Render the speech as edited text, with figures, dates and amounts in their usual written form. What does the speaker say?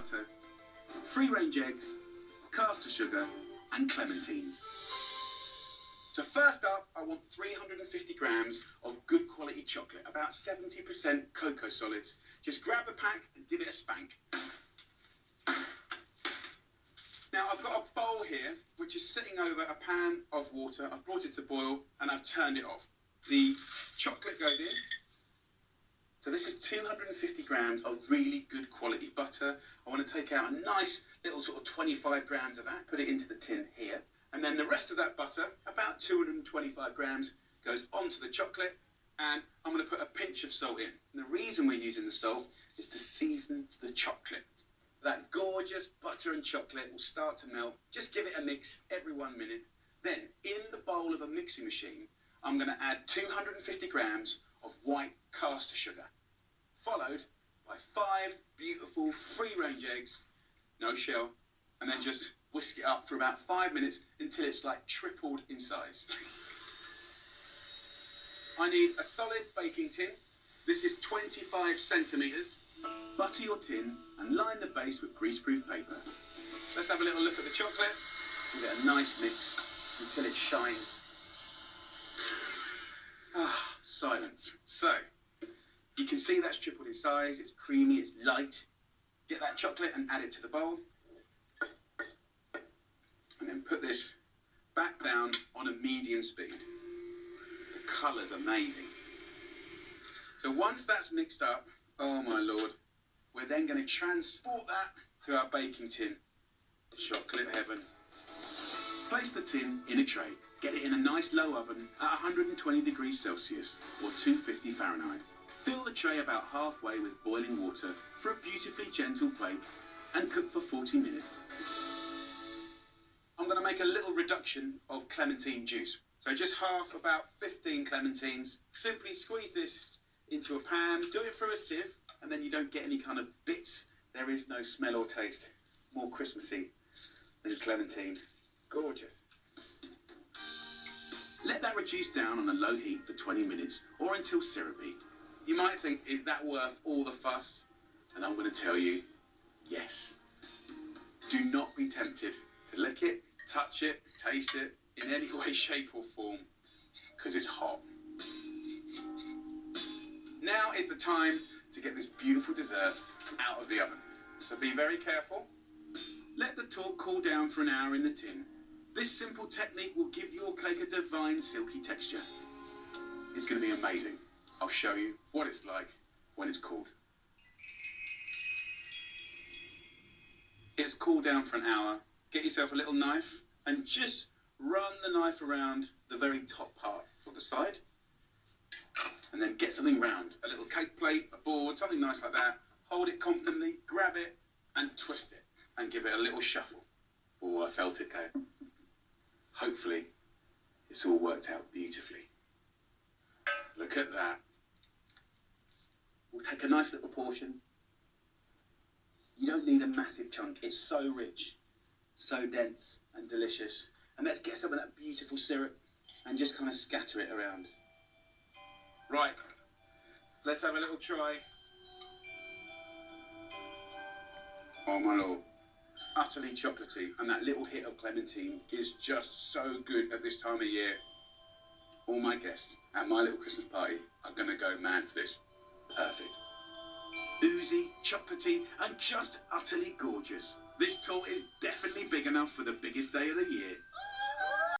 butter, free-range eggs, caster sugar, and clementines. So first up, I want 350 grams of good quality chocolate, about 70% cocoa solids. Just grab the pack and give it a spank. Now I've got a bowl here, which is sitting over a pan of water. I've brought it to boil and I've turned it off. The chocolate goes in. So this is 250 grams of really good quality butter. I want to take out a nice little sort of 25 grams of that, put it into the tin here. And then the rest of that butter, about 225 grams, goes onto the chocolate. And I'm going to put a pinch of salt in. And the reason we're using the salt is to season the chocolate. That gorgeous butter and chocolate will start to melt. Just give it a mix every 1 minute. Then, in the bowl of a mixing machine, I'm going to add 250 grams of white caster sugar, followed by 5 beautiful free-range eggs, no shell, and then just whisk it up for about 5 minutes until it's like tripled in size. I need a solid baking tin. This is 25 centimetres. Butter your tin and line the base with greaseproof paper. Let's have a little look at the chocolate. Give it a nice mix until it shines. Ah, silence. So, you can see that's tripled in size, it's creamy, it's light. Get that chocolate and add it to the bowl. And then put this back down on a medium speed. The colour's amazing. So once that's mixed up, oh my lord, we're then going to transport that to our baking tin. Chocolate heaven. Place the tin in a tray. Get it in a nice low oven at 120 degrees Celsius or 250 Fahrenheit. Fill the tray about halfway with boiling water for a beautifully gentle bake and cook for 40 minutes. I'm going to make a little reduction of clementine juice. So just half, about 15 clementines. Simply squeeze this into a pan, do it through a sieve, and then you don't get any kind of bits. There is no smell or taste. More Christmassy than clementine. Gorgeous. Let that reduce down on a low heat for 20 minutes or until syrupy. You might think, is that worth all the fuss? And I'm going to tell you, yes. Do not be tempted to lick it, touch it, taste it in any way, shape or form, because it's hot. Now is the time to get this beautiful dessert out of the oven. So be very careful. Let the talk cool down for an hour in the tin. This simple technique will give your cake a divine silky texture. It's going to be amazing. I'll show you what it's like when it's cooled. It's cooled down for an hour. Get yourself a little knife and just run the knife around the very top part of the side. And then get something round, a little cake plate, a board, something nice like that. Hold it confidently, grab it and twist it and give it a little shuffle. Oh, I felt it go. Hopefully, it's all worked out beautifully. Look at that. We'll take a nice little portion. You don't need a massive chunk. It's so rich, so dense and delicious. And let's get some of that beautiful syrup and just kind of scatter it around. Right, let's have a little try. Oh my lord, utterly chocolatey, and that little hit of clementine is just so good at this time of year. All my guests at my little Christmas party are going to go mad for this. Perfect. Oozy, chocolatey, and just utterly gorgeous. This tort is definitely big enough for the biggest day of the year.